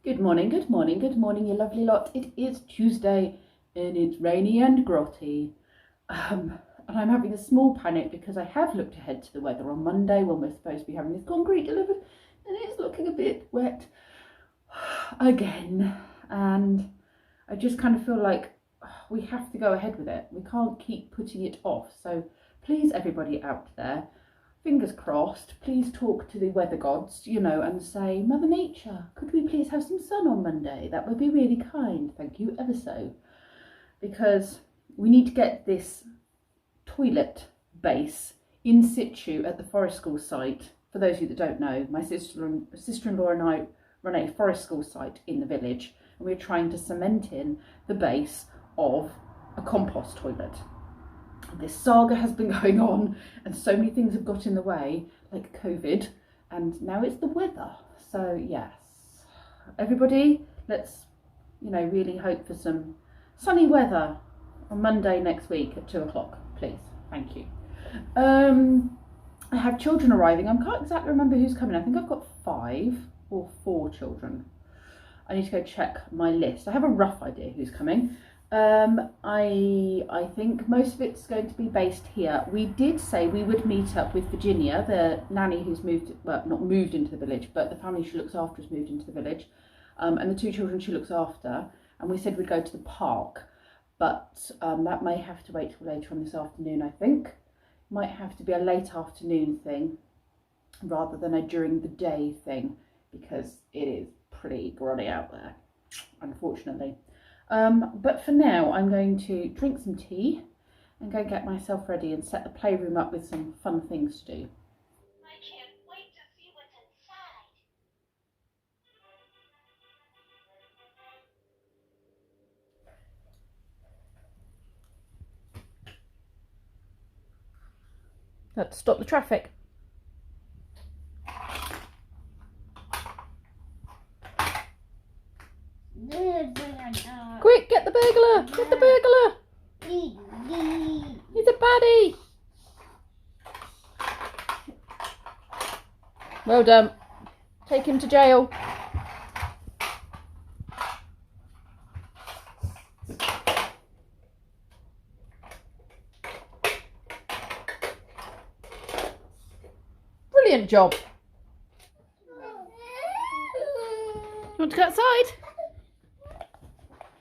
Good morning, good morning, good morning, you lovely lot. It is Tuesday and it's rainy and grotty. And I'm having a small panic because I have looked ahead to the weather on Monday when we're supposed to be having this concrete delivered and it's looking a bit wet again. And I just kind of feel like we have to go ahead with it. We can't keep putting it off. So please, everybody out there, fingers crossed, please talk to the weather gods, and say, Mother Nature, could we please have some sun on Monday? That would be really kind. Thank you ever so. Because we need to get this toilet base in situ at the forest school site. For those of you that don't know, my sister-in-law and I run a forest school site in the village, and we're trying to cement in the base of a compost toilet. This saga has been going on and so many things have got in the way, like COVID, and now it's the weather. So yes, everybody, let's really hope for some sunny weather on Monday next week at 2 o'clock, please. Thank you. I have children arriving. I can't exactly remember who's coming. I think I've got 5 or 4 children. I need to go check my list. I have a rough idea who's coming. I think most of it's going to be based here. We did say we would meet up with Virginia, the nanny who's not moved into the village, but the family she looks after has moved into the village, and the 2 children she looks after, and we said we'd go to the park, but that may have to wait till later on this afternoon, I think. Might have to be a late afternoon thing rather than a during the day thing, because it is pretty grotty out there, unfortunately. But for now, I'm going to drink some tea and go get myself ready and set the playroom up with some fun things to do. I can't wait to see what's inside. Let's stop the traffic. Quick, get the burglar! Get the burglar! He's a baddie! Well done. Take him to jail. Brilliant job. You want to go outside?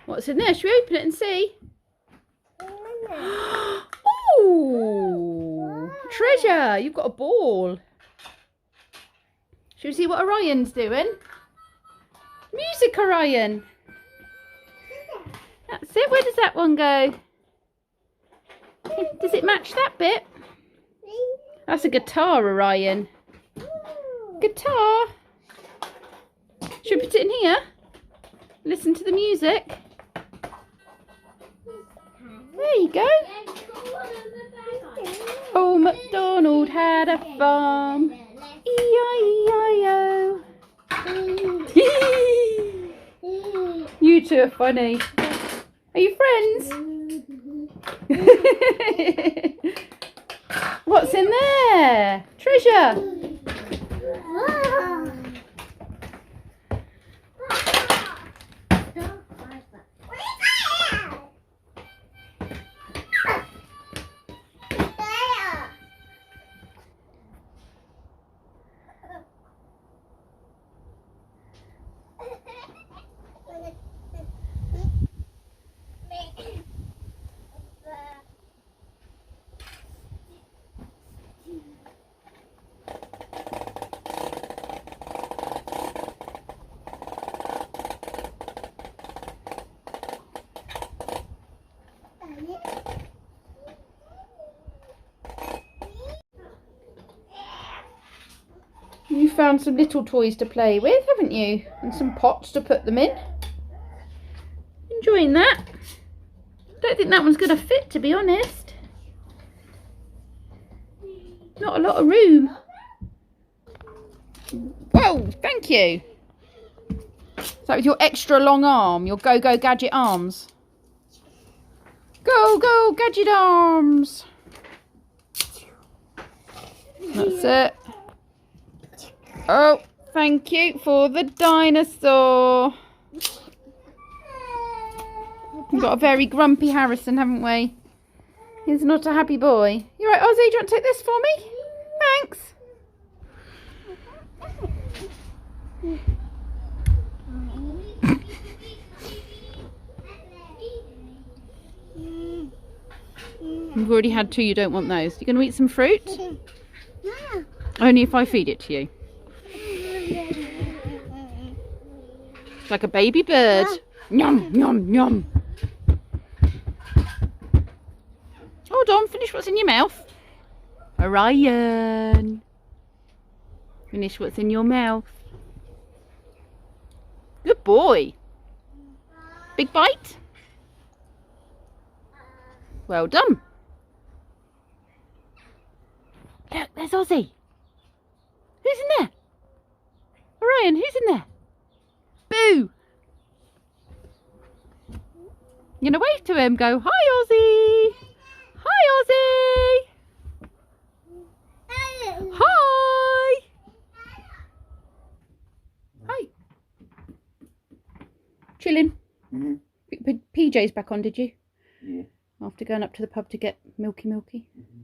What's in there? Should we open it and see? Oh, treasure! You've got a ball. Should we see what Orion's doing? Music, Orion. That's it. Where does that one go? Does it match that bit? That's a guitar, Orion. Guitar. Should we put it in here? Listen to the music. There you go. Old MacDonald had a farm. E-I-E-I-O. You two are funny. Are you friends? What's in there? Treasure. You found some little toys to play with, haven't you? And some pots to put them in. Enjoying that. Don't think that one's going to fit, to be honest. Not a lot of room. Whoa, thank you. Is that with your extra long arm? Your go-go gadget arms? Go, gadget arms. That's it. Oh, Thank you for the dinosaur. We've got a very grumpy Harrison, haven't we? He's not a happy boy. You right, Ozzy? Do you want to take this for me? Thanks. You've already had 2, you don't want those. You going to eat some fruit? No. Only if I feed it to you. It's like a baby bird. Yum, yum, yum. Hold on, finish what's in your mouth. Orion. Finish what's in your mouth. Good boy. Big bite. Well done. Look, there's Ozzy. Who's in there? Orion, who's in there? Boo. You're going to wave to him. Go, hi, Ozzy. Hi, Ozzy. Hi. Hi. Chilling. Mm-hmm. Put PJs back on, did you? Yeah. After going up to the pub to get Milky. Mm-hmm.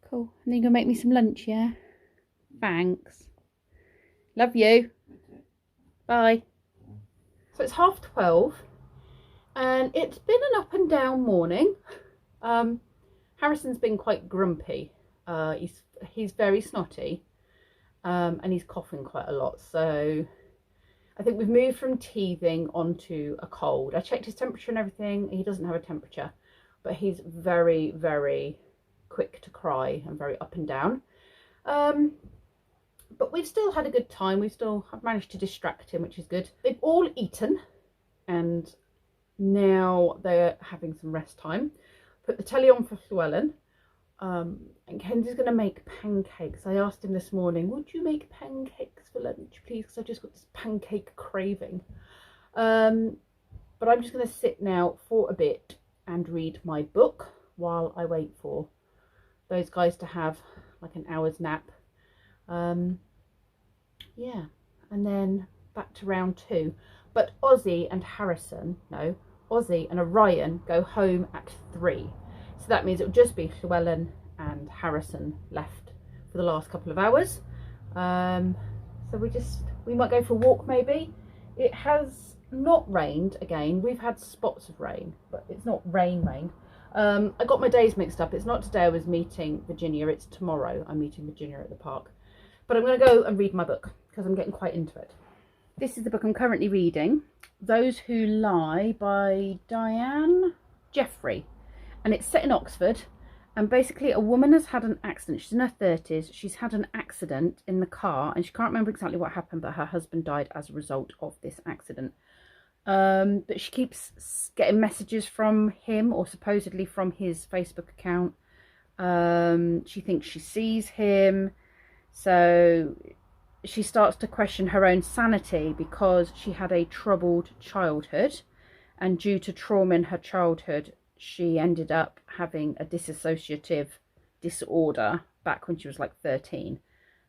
Cool. And then you're going to make me some lunch, yeah? Thanks. Love you. Bye. So it's 12:30 and it's been an up and down morning. Harrison's been quite grumpy. He's very snotty and he's coughing quite a lot. So I think we've moved from teething onto a cold. I checked his temperature and everything. He doesn't have a temperature, but he's very, very quick to cry and very up and down. But we've still had a good time. We still have managed to distract him, which is good. They've all eaten and now they're having some rest time. Put the telly on for Llewellyn. And Kenzie's going to make pancakes. I asked him this morning, would you make pancakes for lunch, please? Because I've just got this pancake craving. But I'm just going to sit now for a bit and read my book while I wait for those guys to have like an hour's nap. Yeah, and then back to round 2. But Ozzy and Orion go home at 3. So that means it'll just be Llewellyn and Harrison left for the last couple of hours. So we might go for a walk maybe. It has not rained again. We've had spots of rain, but it's not rain. I got my days mixed up. It's not today I was meeting Virginia, it's tomorrow I'm meeting Virginia at the park. But I'm going to go and read my book because I'm getting quite into it. This is the book I'm currently reading, Those Who Lie by Diane Jeffrey. And it's set in Oxford. And basically a woman has had an accident. She's in her 30s. She's had an accident in the car and she can't remember exactly what happened, but her husband died as a result of this accident. But she keeps getting messages from him, or supposedly from his Facebook account. She thinks she sees him. So she starts to question her own sanity because she had a troubled childhood. And due to trauma in her childhood, she ended up having a dissociative disorder back when she was like 13.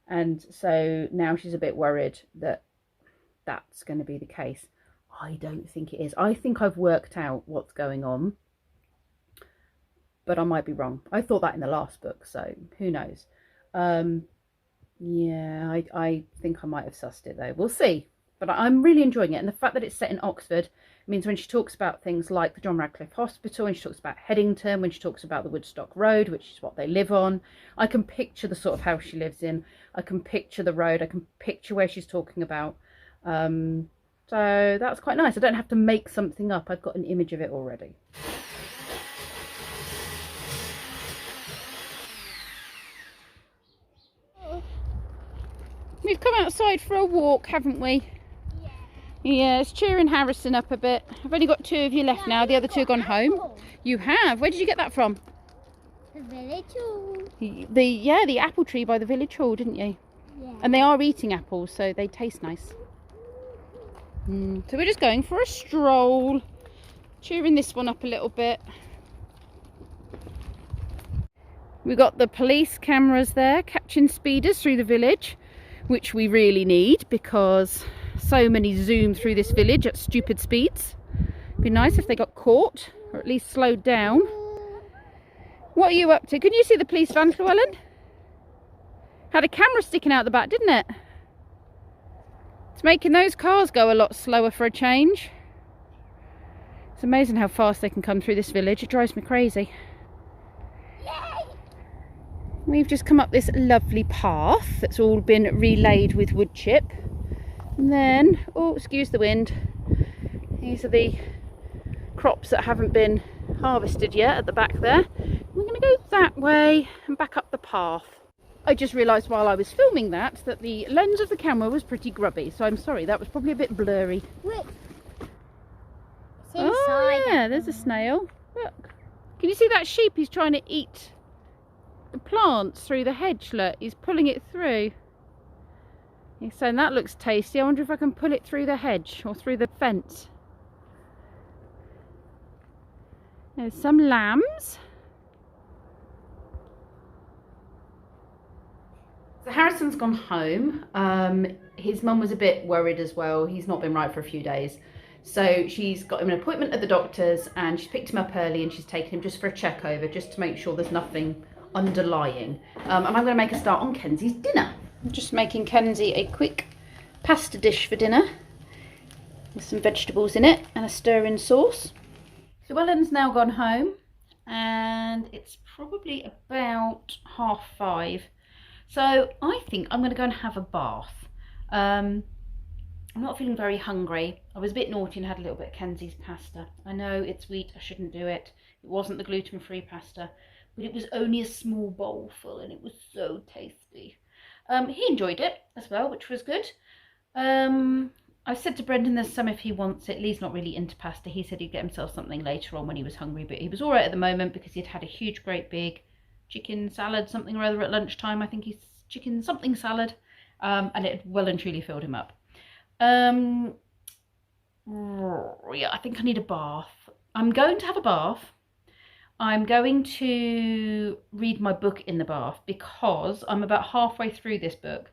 And so now she's a bit worried that that's going to be the case. I don't think it is. I think I've worked out what's going on, but I might be wrong. I thought that in the last book, so who knows. Yeah, I think I might have sussed it though. We'll see. But I'm really enjoying it. And the fact that it's set in Oxford means when she talks about things like the John Radcliffe Hospital, when she talks about Headington, when she talks about the Woodstock Road, which is what they live on, I can picture the sort of house she lives in. I can picture the road. I can picture where she's talking about. So that's quite nice. I don't have to make something up. I've got an image of it already. We've come outside for a walk, haven't we? Yeah, it's cheering Harrison up a bit. I've only got 2 of you left now. The other 2 have gone home. You have? Where did you get that from? The village hall. The apple tree by the village hall, didn't you? Yeah. And they are eating apples, so they taste nice. So we're just going for a stroll, cheering this one up a little bit. We've got the police cameras there catching speeders through the village. which we really need because so many zoom through this village at stupid speeds. It'd be nice if they got caught or at least slowed down. What are you up to? Can you see the police van, Llewellyn? Had a camera sticking out the back, didn't it? It's making those cars go a lot slower for a change. It's amazing how fast they can come through this village. It drives me crazy. Yay! We've just come up this lovely path that's all been relaid with wood chip. And then, oh, excuse the wind. These are the crops that haven't been harvested yet at the back there. We're going to go that way and back up the path. I just realised while I was filming that the lens of the camera was pretty grubby, so I'm sorry, that was probably a bit blurry. Look. It's Oh inside. yeah, there's a snail. Look. Can you see that sheep? He's trying to eat the plants through the hedge. Look, he's pulling it through. He's saying that looks tasty. I wonder if I can pull it through the hedge or through the fence. There's some lambs. So Harrison's gone home. His mum was a bit worried as well. He's not been right for a few days. So she's got him an appointment at the doctor's and she's picked him up early and she's taken him just for a check over, just to make sure there's nothing underlying. And I'm going to make a start on Kenzie's dinner. I'm just making Kenzie a quick pasta dish for dinner with some vegetables in it and a stir-in sauce. Llewellyn's now gone home and it's probably about 5:30. So I think I'm going to go and have a bath. I'm not feeling very hungry. I was a bit naughty and had a little bit of Kenzie's pasta. I know it's wheat, I shouldn't do it. It wasn't the gluten-free pasta, but it was only a small bowl full and it was so tasty. He enjoyed it as well, which was good. I said to Brendan there's some if he wants it. Lee's not really into pasta. He said he'd get himself something later on when he was hungry, but he was all right at the moment because he'd had a huge, great big chicken salad, something or other at lunchtime. I think he's chicken something salad, and it well and truly filled him up. Yeah, I think I need a bath. I'm going to have a bath. I'm going to read my book in the bath because I'm about halfway through this book.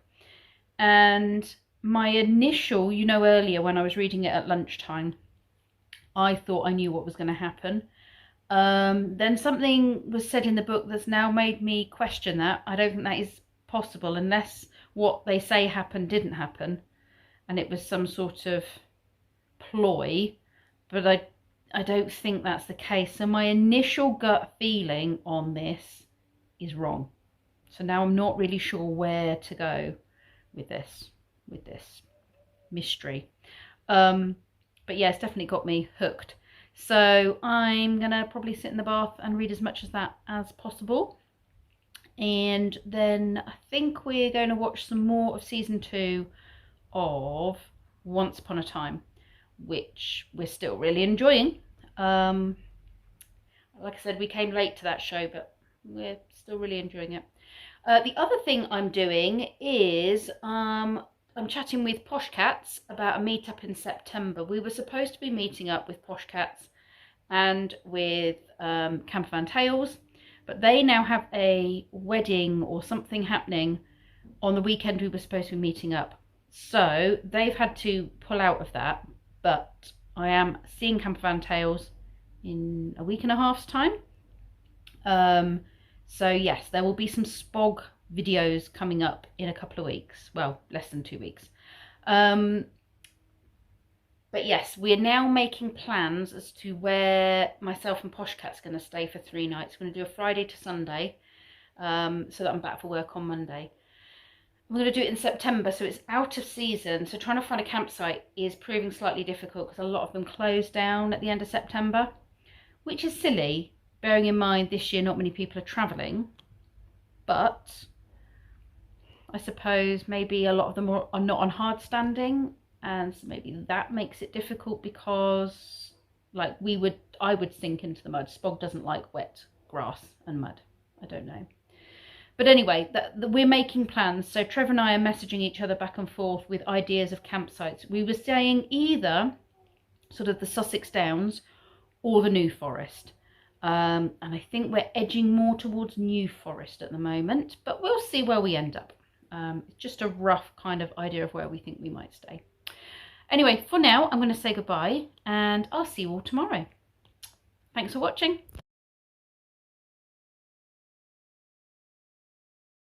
And my initial, you know, earlier when I was reading it at lunchtime, I thought I knew what was going to happen. Then something was said in the book that's now made me question that. I don't think that is possible unless what they say happened didn't happen and it was some sort of ploy, but I don't think that's the case. So my initial gut feeling on this is wrong. So now I'm not really sure where to go with this mystery. But yeah, it's definitely got me hooked. So I'm gonna probably sit in the bath and read as much of that as possible. And then I think we're going to watch some more of season 2 of Once Upon a Time, which we're still really enjoying. Like I said, we came late to that show, but we're still really enjoying it. The other thing I'm doing is I'm chatting with Posh Cats about a meetup in September. We were supposed to be meeting up with Posh Cats and with Campervan Tales, but they now have a wedding or something happening on the weekend we were supposed to be meeting up. So they've had to pull out of that, but I am seeing Campervan Tales in a week and a half's time. So yes, there will be some Spog videos coming up in a couple of weeks. Well, less than 2 weeks. But yes, we're now making plans as to where myself and Posh Cat's going to stay for 3 nights. We're going to do a Friday to Sunday, so that I'm back for work on Monday. We're going to do it in September, so it's out of season. So trying to find a campsite is proving slightly difficult because a lot of them close down at the end of September, which is silly, bearing in mind this year not many people are travelling. But I suppose maybe a lot of them are not on hard standing, and so maybe that makes it difficult because like I would sink into the mud. Spog doesn't like wet grass and mud. I don't know. But anyway, we're making plans. So Trevor and I are messaging each other back and forth with ideas of campsites. We were saying either sort of the Sussex Downs or the New Forest. And I think we're edging more towards New Forest at the moment, but we'll see where we end up. It's just a rough kind of idea of where we think we might stay. Anyway, for now, I'm going to say goodbye and I'll see you all tomorrow. Thanks for watching.